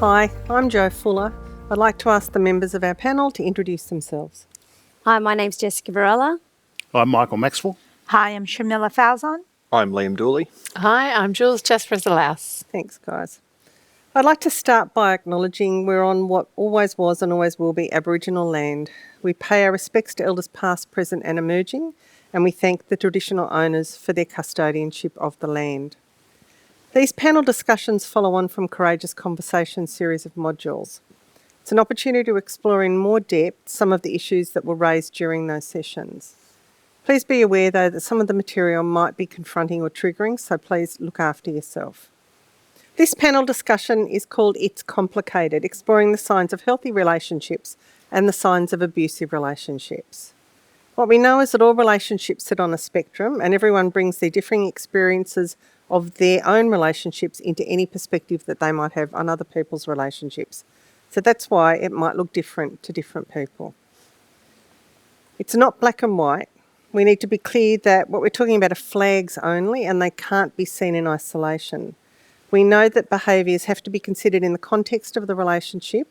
Hi, I'm Jo Fuller. I'd like to ask the members of our panel to introduce themselves. Hi, my name's Jessica Varela. I'm Michael Maxwell. Hi, I'm Shamila Falzon. I'm Liam Dooley. Hi, I'm Jules Chesper-Zalaus. Thanks, guys. I'd like to start by acknowledging we're on what always was and always will be Aboriginal land. We pay our respects to elders past, present and emerging, and we thank the traditional owners for their custodianship of the land. These panel discussions follow on from Courageous Conversations series of modules. It's an opportunity to explore in more depth some of the issues that were raised during those sessions. Please be aware, though, that some of the material might be confronting or triggering, so please look after yourself. This panel discussion is called It's Complicated, exploring the signs of healthy relationships and the signs of abusive relationships. What we know is that all relationships sit on a spectrum and everyone brings their differing experiences of their own relationships into any perspective that they might have on other people's relationships. So that's why it might look different to different people. It's not black and white. We need to be clear that what we're talking about are flags only and they can't be seen in isolation. We know that behaviours have to be considered in the context of the relationship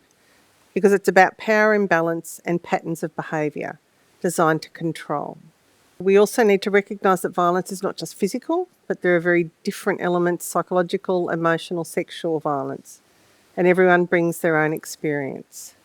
because it's about power imbalance and patterns of behaviour designed to control. We also need to recognise that violence is not just physical, but there are very different elements: psychological, emotional, sexual violence, and everyone brings their own experience.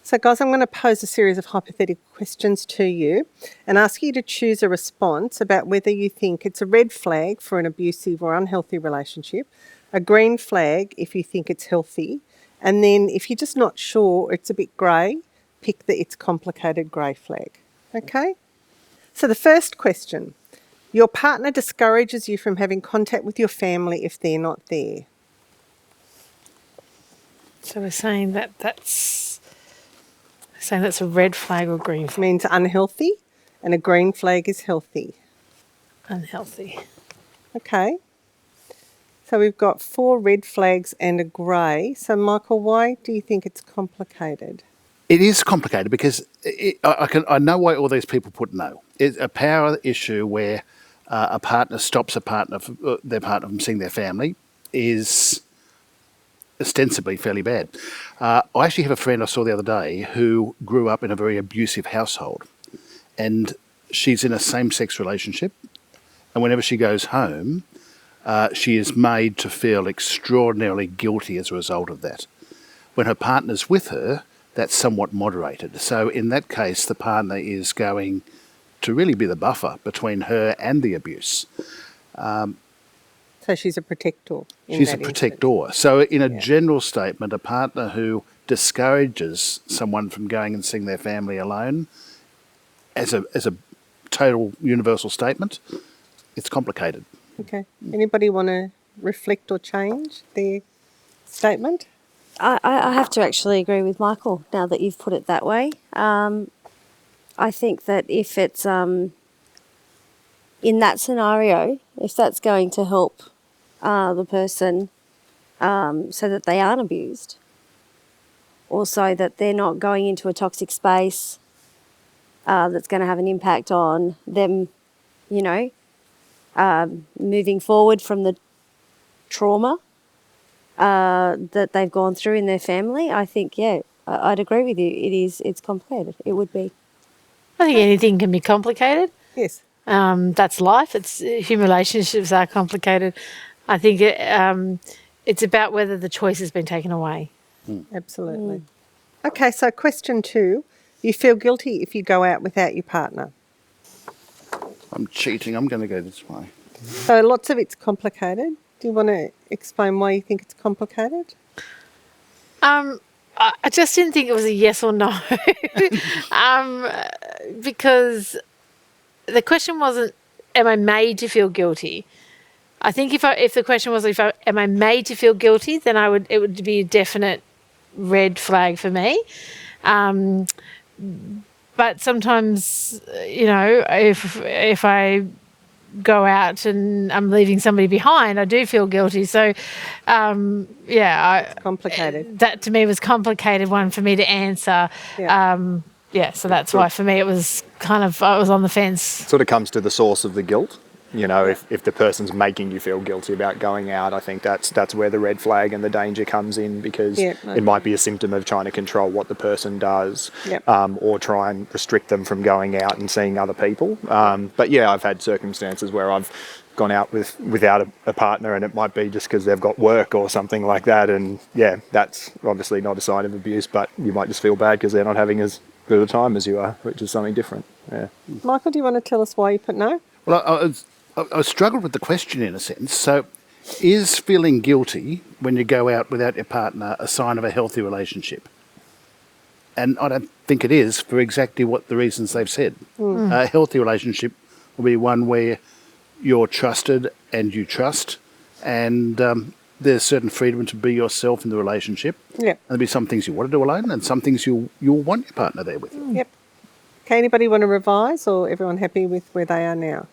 So guys, I'm going to pose a series of hypothetical questions to you and ask you to choose a response about whether you think it's a red flag for an abusive or unhealthy relationship, a green flag if you think it's healthy, and then if you're just not sure, it's a bit grey, pick the It's Complicated grey flag. Okay? So the first question, your partner discourages you from having contact with your family if they're not there. So we're saying that's a red flag or green It flag. means unhealthy, and a green flag is healthy. Unhealthy. Okay. So we've got 4 red flags and a grey. So Michael, why do you think it's complicated? It is complicated because I know why all these people put no. It's a power issue where a partner stops their partner from seeing their family is ostensibly fairly bad. I actually have a friend I saw the other day who grew up in a very abusive household, and she's in a same-sex relationship, and whenever she goes home, she is made to feel extraordinarily guilty as a result of that. When her partner's with her, that's somewhat moderated. So in that case, the partner is going to really be the buffer between her and the abuse. So she's a protector. She's a protector. So in a general statement, a partner who discourages someone from going and seeing their family alone, as a total universal statement, it's complicated. Okay. Anybody want to reflect or change their statement? I have to actually agree with Michael now that you've put it that way. I think that if it's in that scenario, if that's going to help the person so that they aren't abused, or so that they're not going into a toxic space that's going to have an impact on them, moving forward from the trauma that they've gone through in their family, I think, I'd agree with you. It's complicated. It would be. I think anything can be complicated. Yes. That's life. Human relationships are complicated. I think it's about whether the choice has been taken away. Absolutely. Okay, so question 2. You feel guilty if you go out without your partner. I'm cheating. I'm going to go this way. So lots of it's complicated. Do you want to explain why you think it's complicated? I just didn't think it was a yes or no, because the question wasn't, am I made to feel guilty? I think if the question was, am I made to feel guilty, then it would be a definite red flag for me. But sometimes, if I go out and I'm leaving somebody behind, I do feel guilty. So, It's complicated. That to me was a complicated one for me to answer. So that's why for me it was I was on the fence. Sort of comes to the source of the guilt. You know, if the person's making you feel guilty about going out, I think that's where the red flag and the danger comes in, because Yeah, it might be a symptom of trying to control what the person does, Yep. or try and restrict them from going out and seeing other people. But yeah, I've had circumstances where I've gone out without a partner, and it might be just because they've got work or something like that, and yeah, that's obviously not a sign of abuse, but you might just feel bad because they're not having as good a time as you are, which is something different. Yeah. Michael, do you want to tell us why you put no? Well, I struggled with the question in a sense. So, is feeling guilty when you go out without your partner a sign of a healthy relationship? And I don't think it is, for exactly what the reasons they've said. A healthy relationship will be one where you're trusted and you trust, and there's certain freedom to be yourself in the relationship. Yeah. And there'll be some things you want to do alone, and some things you'll want your partner there with you. Yep. Okay, anybody want to revise, or everyone happy with where they are now?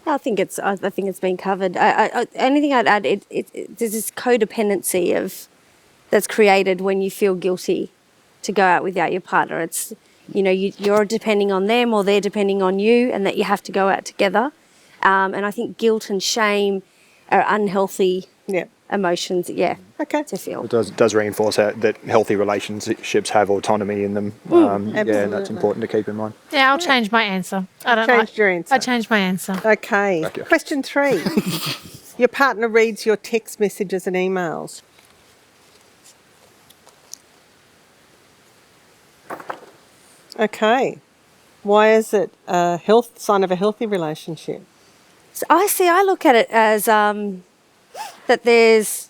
I think it's been covered. Only thing I'd add, there's this codependency that's created when you feel guilty to go out without your partner. It's, you know, you're depending on them or they're depending on you, and that you have to go out together. And I think guilt and shame are unhealthy Yeah. emotions, Okay. to feel. It does reinforce that healthy relationships have autonomy in them. Yeah, and that's absolutely. important to keep in mind. Yeah, I'll change my answer. I don't Changed your answer. I changed my answer. Okay. Thank you. Question 3. Your partner reads your text messages and emails. Okay. Why is it a sign of a healthy relationship? So I look at it as that there's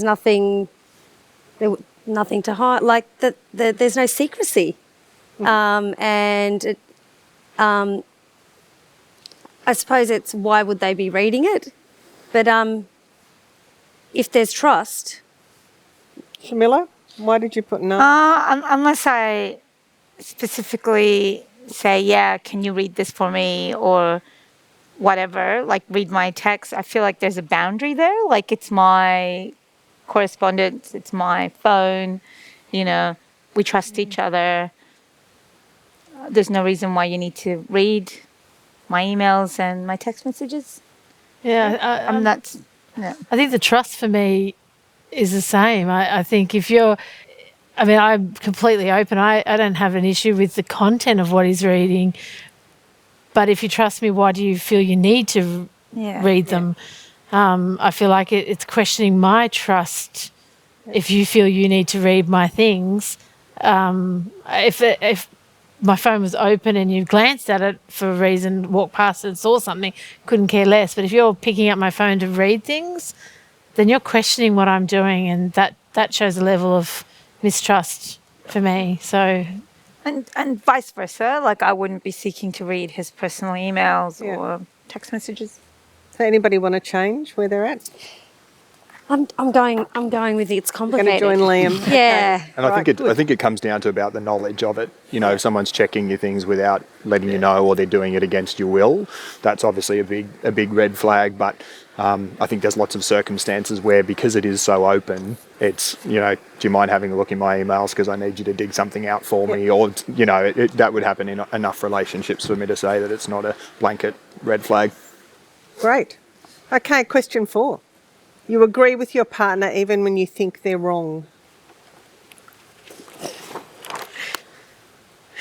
nothing to hide, like that there's no secrecy, and it, I suppose it's why would they be reading it, but if there's trust. Shamila, why did you put no? Unless I specifically say, yeah, can you read this for me, or whatever, like read my text, I feel like there's a boundary there. Like, it's my correspondence, it's my phone, you know, we trust each other. There's no reason why you need to read my emails and my text messages. Yeah, I'm not. No. I think the trust for me is the same. I think if you're, I mean, I'm completely open. I don't have an issue with the content of what he's reading. But if you trust me, why do you feel you need to read them? I feel like it's questioning my trust if you feel you need to read my things. If my phone was open and you glanced at it for a reason, walked past it, saw something, couldn't care less. But if you're picking up my phone to read things, then you're questioning what I'm doing, and that shows a level of mistrust for me. So, And vice versa. Like, I wouldn't be seeking to read his personal emails or text messages. So anybody want to change where they're at? I'm going with it's Going complicated. to join Liam. Yeah. And Right, I think it comes down to about the knowledge of it. You know, if someone's checking your things without letting you know, or they're doing it against your will, that's obviously a big red flag. But I think there's lots of circumstances where, because it is so open, it's, you know, do you mind having a look in my emails because I need you to dig something out for me? Or, you know, that would happen in enough relationships for me to say that it's not a blanket red flag. Great. Okay, question 4. You agree with your partner even when you think they're wrong.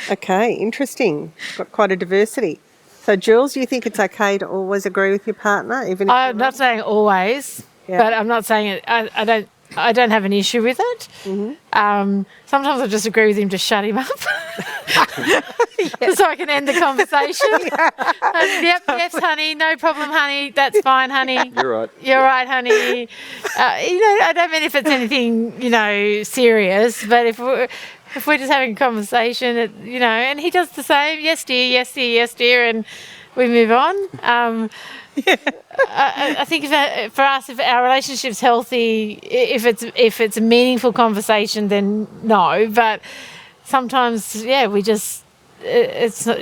Okay, interesting. Got quite a diversity. So, Jules, you think it's okay to always agree with your partner, even if I'm not saying always, Yeah. but I'm not saying it. I don't have an issue with it. Sometimes I just agree with him to shut him up, so I can end the conversation. Yep, yes, honey, no problem, honey. That's fine, honey. You're right. You're right, honey. You know, I don't mean if it's anything, you know, serious, but if we're just having a conversation, you know, and he does the same. Yes, dear. Yes, dear. Yes, dear, and we move on. I think for us, if our relationship's healthy, if it's a meaningful conversation, then no. But sometimes, we just it's not,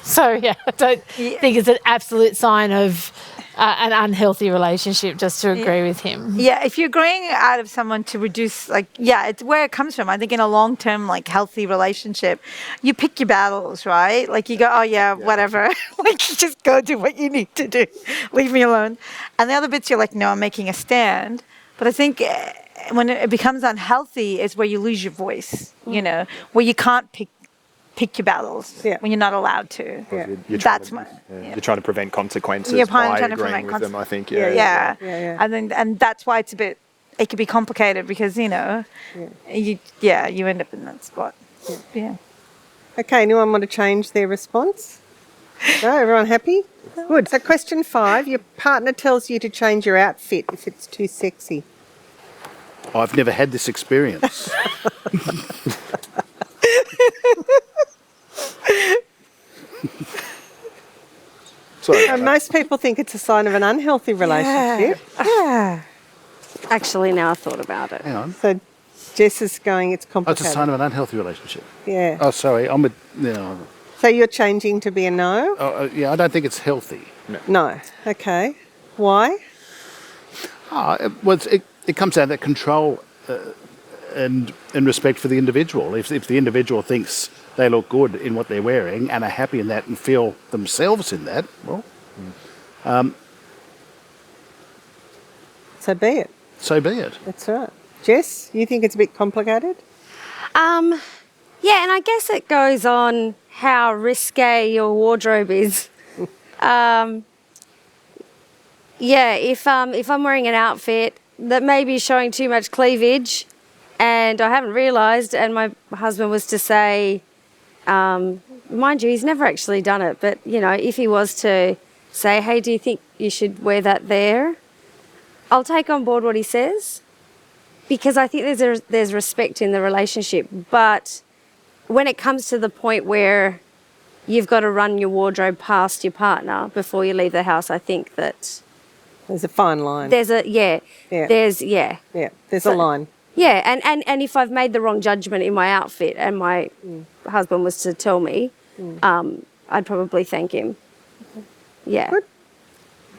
So I don't think it's an absolute sign of an unhealthy relationship, just to agree with him. Yeah, if you're growing out of someone to reduce, like, yeah, it's where it comes from. I think in a long term, like, healthy relationship, you pick your battles, right? Like, you go, oh, yeah, whatever. Like, you just go do what you need to do. Leave me alone. And the other bits, you're like, no, I'm making a stand. But I think when it becomes unhealthy is where you lose your voice, you know, where you can't pick your battles Yeah. when you're not allowed to. Yeah. You're trying That's to, my. You're trying to prevent consequences You're by trying to agreeing prevent with them, I think. Yeah, Yeah. yeah. And that's why it's a bit, it can be complicated because, you know, you end up in that spot. Yeah. Okay, anyone want to change their response? No, everyone happy? Good. So question 5, your partner tells you to change your outfit if it's too sexy. I've never had this experience. Sorry. And most people think it's a sign of an unhealthy relationship. Yeah. Actually, now I've thought about it. Hang on. So Jess is going, it's Oh, it's a complicated. sign of an unhealthy relationship. Yeah. Oh, sorry. I'm with. No. So you're changing to be a no? Yeah, I don't think it's healthy. No. Okay. Why? It comes down to control and respect for the individual. If the individual thinks they look good in what they're wearing and are happy in that and feel themselves in that, well, So be it. so be it. That's right. Jess, you think it's a bit complicated? Yeah, and I guess it goes on how risque your wardrobe is. Yeah, if I'm wearing an outfit that maybe is showing too much cleavage, and I haven't realised, and my husband was to say, mind you, he's never actually done it, but you know, if he was to say, hey, do you think you should wear that there? I'll take on board what he says, because I think there's respect in the relationship. But when it comes to the point where you've got to run your wardrobe past your partner before you leave the house, I think that There's a fine line. there's a Yeah. there's Yeah, there's a So- line. yeah, and if I've made the wrong judgment in my outfit and my husband was to tell me, I'd probably thank him. Yeah. Good.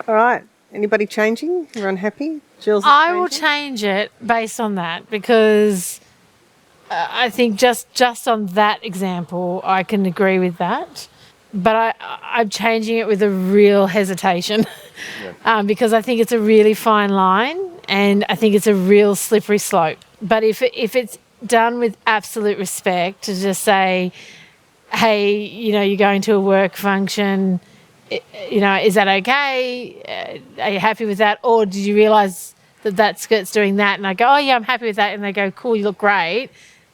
All right. Anybody changing? Everyone happy? Jill's I will changing? change it based on that, because I think just on that example, I can agree with that. But I'm changing it with a real hesitation because I think it's a really fine line and I think it's a real slippery slope. But if it's done with absolute respect, to just say, hey, you know, you're going to a work function, you know, is that okay? Are you happy with that? Or did you realise that skirt's doing that? And I go, oh, yeah, I'm happy with that. And they go, cool, you look great.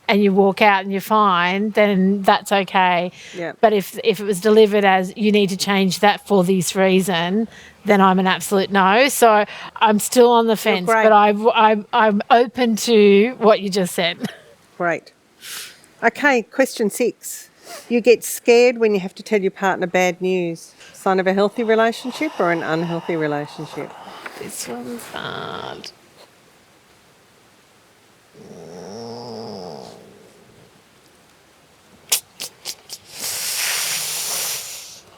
And you walk out and you're fine, then that's okay. Yeah. But if it was delivered as you need to change that for this reason, then I'm an absolute no. So I'm still on the fence, great. but I'm open to what you just said. Great. Okay, question 6. You get scared when you have to tell your partner bad news. Sign of a healthy relationship or an unhealthy relationship? This one's hard.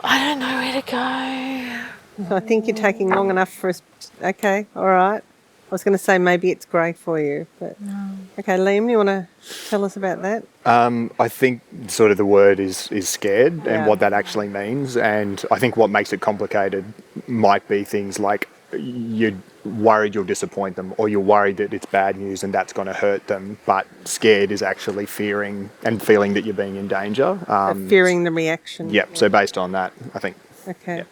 I don't know where to go. So I think you're taking long enough for us. Okay, all right. I was going to say maybe it's grey for you, but okay, Liam, you want to tell us about that? I think sort of the word is scared Yeah. and what that actually means. And I think what makes it complicated might be things like you're worried you'll disappoint them, or you're worried that it's bad news and that's going to hurt them. But scared is actually fearing and feeling that you're being in danger. Fearing the reaction. Yep. So based on that, I think. Okay. Yeah.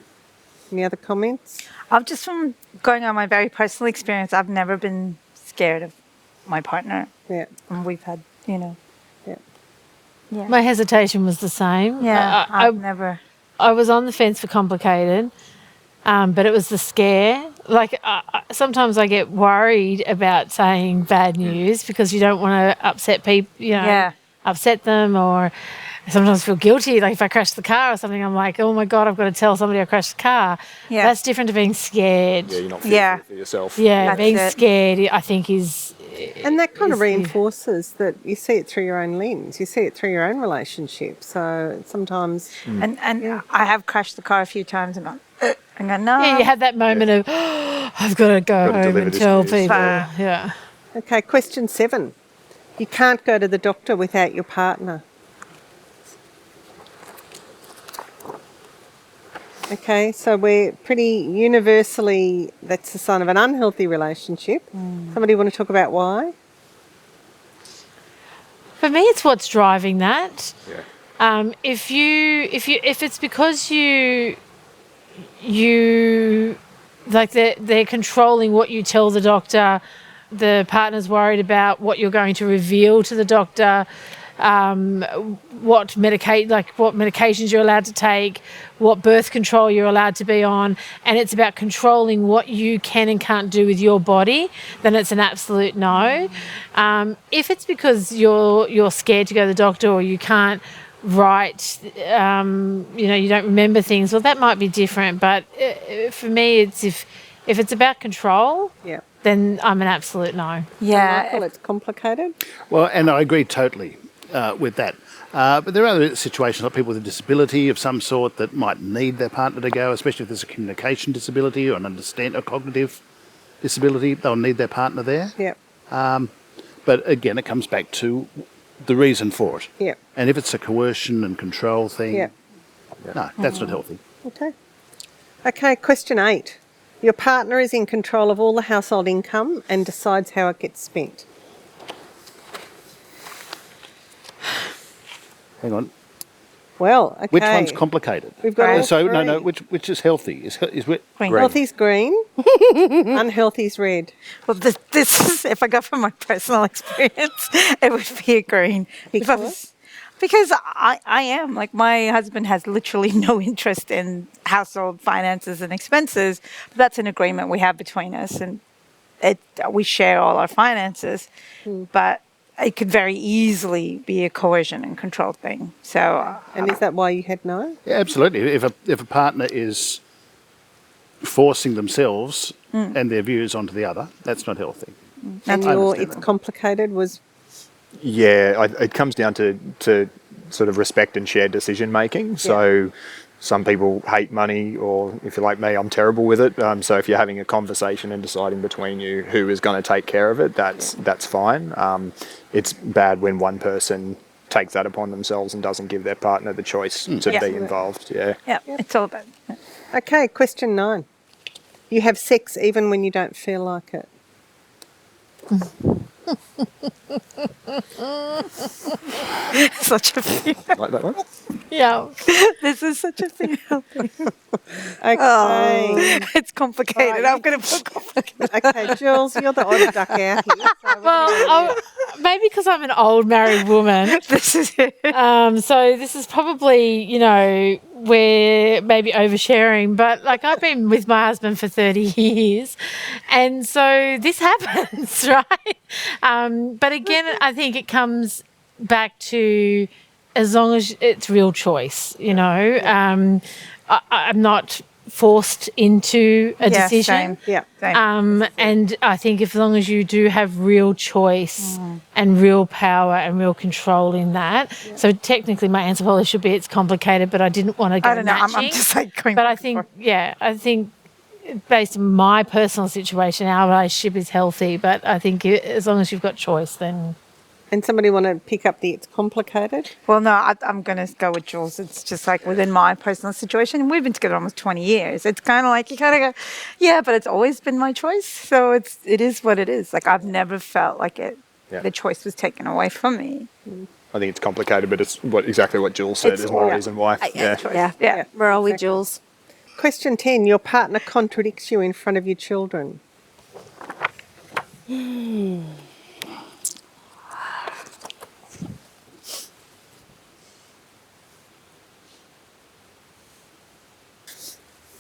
Any other comments? I've just from going on my very personal experience, I've never been scared of my partner. Yeah. And we've had, you know. Yeah. Yeah. My hesitation was the same. Yeah. I I've never. I was on the fence for complicated, but it was the scare. Like sometimes I get worried about saying bad news because you don't want to upset people, you know, Yeah. upset them, or sometimes feel guilty. Like if I crash the car or something, I'm like, oh my God, I've got to tell somebody I crashed the car. Yeah. That's different to being scared. Yeah, you're not fearful Yeah. for yourself. Yeah, That's being it. scared, I think, is. And that kind of is the- reinforces that you see it through your own lens. You see it through your own relationship. So sometimes, And I have crashed the car a few times and I go, no. Yeah, you have that moment of, I've got to go Gotta home deliver and this tell news. people. Fine. Yeah. Okay, question 7. You can't go to the doctor without your partner. Okay, so we're pretty universally, that's a sign of an unhealthy relationship. Somebody want to talk about why? For me, it's what's driving that. Yeah. If it's because you like they're controlling what you tell the doctor, the partner's worried about what you're going to reveal to the doctor, what medications you're allowed to take, what birth control you're allowed to be on, and it's about controlling what you can and can't do with your body, then it's an absolute no. If it's because you're scared to go to the doctor or you can't write, you don't remember things, well, that might be different. But for me, it's if it's about control, Yeah. then I'm an absolute no. Yeah. Michael, it's complicated. Well, and I agree totally with that. But there are other situations like people with a disability of some sort that might need their partner to go, especially if there's a communication disability or a cognitive disability. They'll need their partner there. Yeah. But again, it comes back to the reason for it. Yeah. And if it's a coercion and control thing, Yeah. no, that's not healthy. Okay. Okay, question 8. Your partner is in control of all the household income and decides how it gets spent. Hang on. Well, okay. Which one's complicated? We've got all So no, three. which is healthy? Is Green. Healthy's green, unhealthy's red. Well, this is, if I go from my personal experience, it would be a green. If I was, because I am, like, my husband has literally no interest in household finances and expenses. But that's an agreement we have between us, and we share all our finances. But it could very easily be a coercion and control thing. So, And is that why you had no? Yeah, absolutely. If a partner is forcing themselves and their views onto the other, that's not healthy. And I your understand it's that. complicated was Yeah, it comes down to sort of respect and shared decision making. So some people hate money, or if you're like me, I'm terrible with it. So if you're having a conversation and deciding between you who is going to take care of it, that's fine. It's bad when one person takes that upon themselves and doesn't give their partner the choice to Yeah. be involved. Yeah. yeah, it's all about. okay. Question 9. You have sex even when you don't feel like it. Such a female. Like that one? Yeah. This is such a female thing. Okay. It's complicated. I'm going to put complicated. Okay, Jules, you're the odd duck out here. So Well, maybe because I'm an old married woman. This is it. So this is probably, we're maybe oversharing, but like I've been with my husband for 30 years. And so this happens, right? But again, I think it comes back to as long as it's real choice, I'm not forced into a decision. Same. yeah. Same. And I think as long as you do have real choice and real power and real control in that. So technically my answer probably should be it's complicated, but I didn't want to go I don't know. I'm matching. just like going. But back I and think, forth. I think based on my personal situation, our relationship is healthy. But I think as long as you've got choice, then... And somebody want to pick up the it's complicated? Well, no, I'm going to go with Jules. It's just like within my personal situation. We've been together almost 20 years. It's kind of like you kind of go, yeah, but it's always been my choice. So it is what it is. Like I've never felt like the choice was taken away from me. I think it's complicated, but it's exactly what Jules said It's is my all- reason why. Yeah. Yeah. We're all with Jules. Question 10. Your partner contradicts you in front of your children.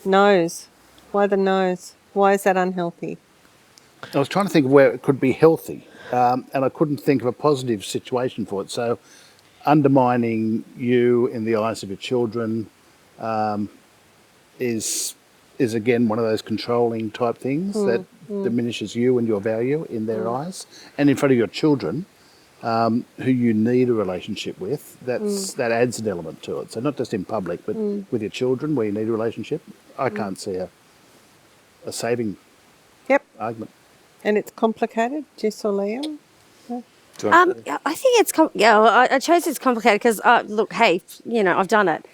Nose. Why the nose? Why is that unhealthy? I was trying to think of where it could be healthy, and I couldn't think of a positive situation for it. So, undermining you in the eyes of your children is again one of those controlling type things that diminishes you and your value in their eyes, and in front of your children. who you need a relationship with, that adds an element to it. So not just in public, but with your children where you need a relationship. I can't see a saving Yep. argument. And it's complicated, Jess or Liam? Yeah, I think it's I chose it's complicated because look, hey, I've done it.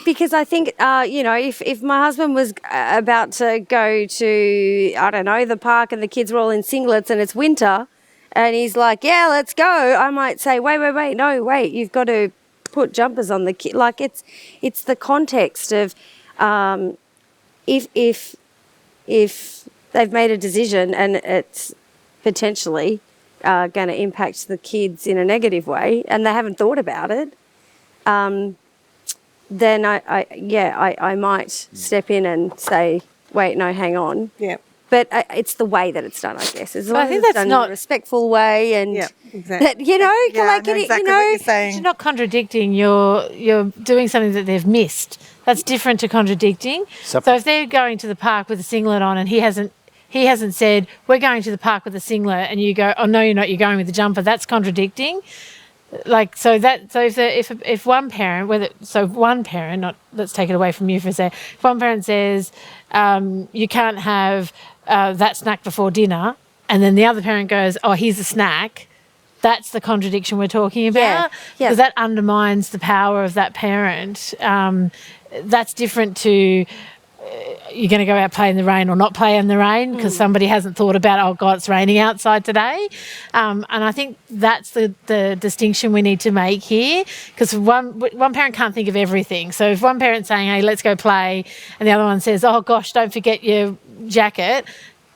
Because I think if my husband was about to go to the park and the kids were all in singlets and it's winter, and he's like, yeah, let's go, I might say, wait, you've got to put jumpers on the kid. Like it's the context of if they've made a decision and it's potentially going to impact the kids in a negative way and they haven't thought about it, then I might step in and say, wait, no, hang on. Yeah. But it's the way that it's done, I guess. As long I as think it's that's done in not- a respectful way, and Yeah, exactly. that Yeah, I know exactly what you're saying. You're not contradicting. You're doing something that they've missed. That's different to contradicting. So if they're going to the park with a singlet on and he hasn't said we're going to the park with a singlet, and you go, oh no, you're not. You're going with a jumper. That's contradicting. If one parent, let's take it away from you for a sec. If one parent says you can't have that snack before dinner, and then the other parent goes, oh, here's a snack. That's the contradiction we're talking about. Yeah. Because that undermines the power of that parent. That's different to you're going to go out play in the rain or not play in the rain because somebody hasn't thought about, oh God, it's raining outside today. And I think that's the distinction we need to make here, because one parent can't think of everything. So if one parent's saying, hey, let's go play, and the other one says, oh gosh, don't forget your jacket,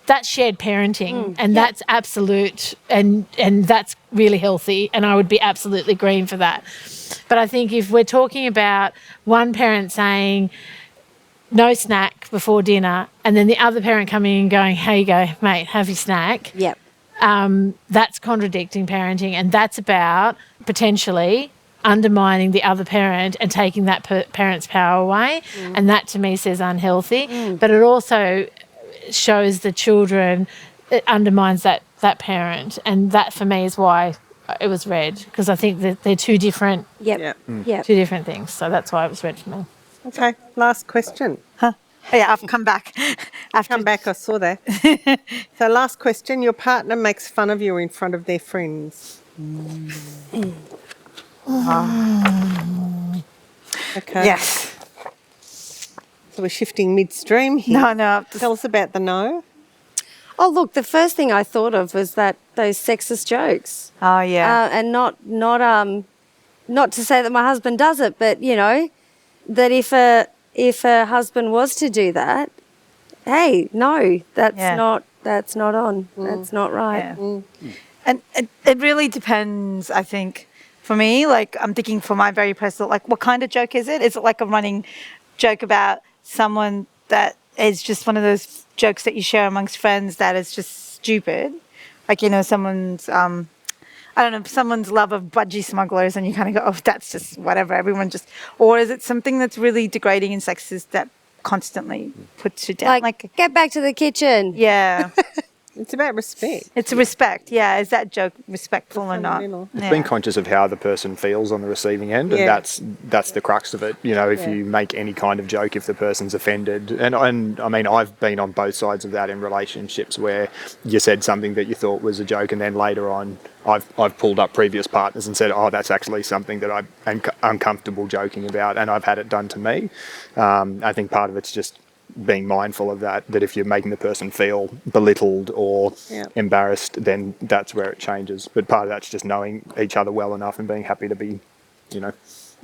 that's shared parenting, and that's absolute, and that's really healthy, and I would be absolutely green for that. But I think if we're talking about one parent saying no snack before dinner, and then the other parent coming and going, here you go, mate, have your snack, Yep. that's contradicting parenting, and that's about potentially undermining the other parent and taking that parent's power away, and that to me says unhealthy. But it also shows the children, it undermines that parent, and that for me is why it was red, because I think that they're two different Yep. Yep. two different things. So that's why it was red for me. Okay, last question. Oh, yeah, I've come back. Come back, I saw that. So last question, your partner makes fun of you in front of their friends. Okay. Yes. So we're shifting midstream here. No. Tell us about the no. Oh, look, the first thing I thought of was those sexist jokes. Oh, yeah. And not to say that my husband does it, but that if a husband was to do that, hey, no, that's Yeah. not on. That's not right. Yeah. And it really depends, I think, for me. Like, I'm thinking for my very personal, like, what kind of joke is it? Is it like a running joke about someone that is just one of those jokes that you share amongst friends that is just stupid? Like, someone's, someone's love of budgie smugglers, and you kind of go, oh, that's just whatever. Or is it something that's really degrading and sexist that constantly puts you down? Like, get back to the kitchen. Yeah. It's about respect. It's a respect. Yeah. Is that joke respectful or not? Fundamental. Yeah. Being conscious of how the person feels on the receiving end, Yeah. and that's the crux of it. If you make any kind of joke, if the person's offended, and I mean, I've been on both sides of that in relationships where you said something that you thought was a joke, and then later on, I've pulled up previous partners and said, oh, that's actually something that I'm uncomfortable joking about, and I've had it done to me. I think part of it's just being mindful of that if you're making the person feel belittled or embarrassed, then that's where it changes. But part of that's just knowing each other well enough and being happy to be,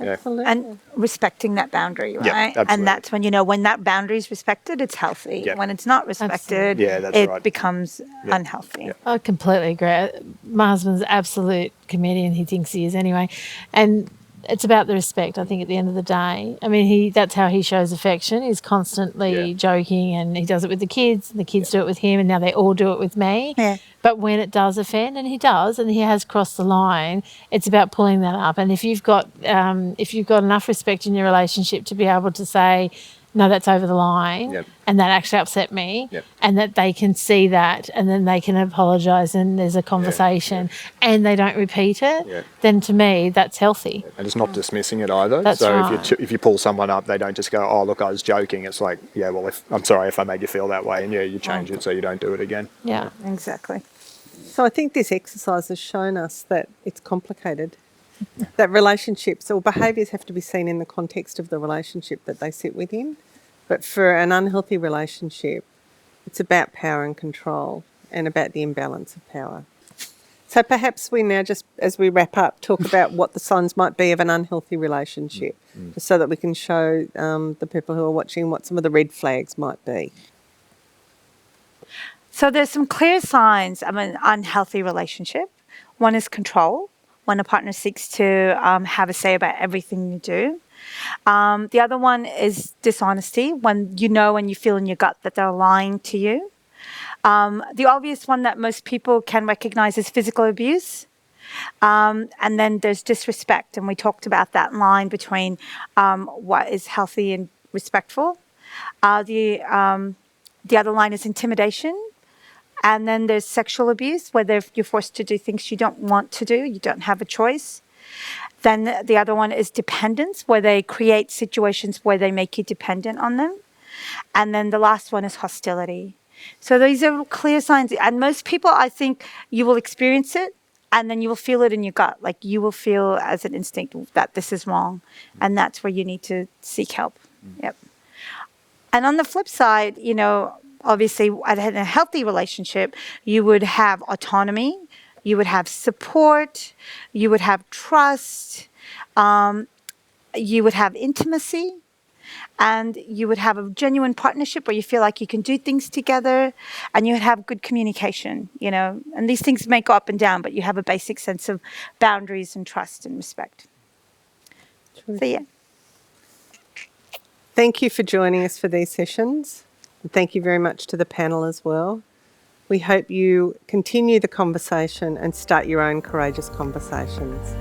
Absolutely. And respecting that boundary, right? Yeah, absolutely. And that's when, when that boundary is respected, it's healthy. Yeah. When it's not respected, Yeah, that's it right. becomes unhealthy. Yeah. I completely agree. My husband's an absolute comedian. He thinks he is anyway. And it's about the respect, I think, at the end of the day. I mean, that's how he shows affection. He's constantly joking, and he does it with the kids, and the kids do it with him, and now they all do it with me. Yeah. But when it does offend, and he does, and he has crossed the line, it's about pulling that up. And if you've got enough respect in your relationship to be able to say, no, that's over the line, Yep. and that actually upset me, Yep. and that they can see that, and then they can apologise, and there's a conversation, and they don't repeat it, Yeah. then to me that's healthy. And it's not dismissing it either. That's so right. if you pull someone up, they don't just go, "Oh, look, I was joking." It's like, "Yeah, well, I'm sorry if I made you feel that way," and yeah, you change it so you don't do it again. Yeah. Exactly. So I think this exercise has shown us that it's complicated. That relationships or behaviours have to be seen in the context of the relationship that they sit within. But for an unhealthy relationship, it's about power and control and about the imbalance of power. So perhaps we now just, as we wrap up, talk about what the signs might be of an unhealthy relationship, just so that we can show the people who are watching what some of the red flags might be. So there's some clear signs of an unhealthy relationship. One is control, when a partner seeks to have a say about everything you do. The other one is dishonesty, when you know and you feel in your gut that they're lying to you. The obvious one that most people can recognize is physical abuse. And then there's disrespect, and we talked about that line between what is healthy and respectful. The other line is intimidation. And then there's sexual abuse, where you're forced to do things you don't want to do, you don't have a choice. Then the other one is dependence, where they create situations where they make you dependent on them. And then the last one is hostility. So these are clear signs. And most people, I think, you will experience it, and then you will feel it in your gut. Like you will feel as an instinct that this is wrong. And that's where you need to seek help. Yep. And on the flip side, obviously, in a healthy relationship, you would have autonomy, you would have support, you would have trust, you would have intimacy, and you would have a genuine partnership where you feel like you can do things together, and you would have good communication, And these things may go up and down, but you have a basic sense of boundaries and trust and respect. So, yeah. Thank you for joining us for these sessions. And thank you very much to the panel as well. We hope you continue the conversation and start your own courageous conversations.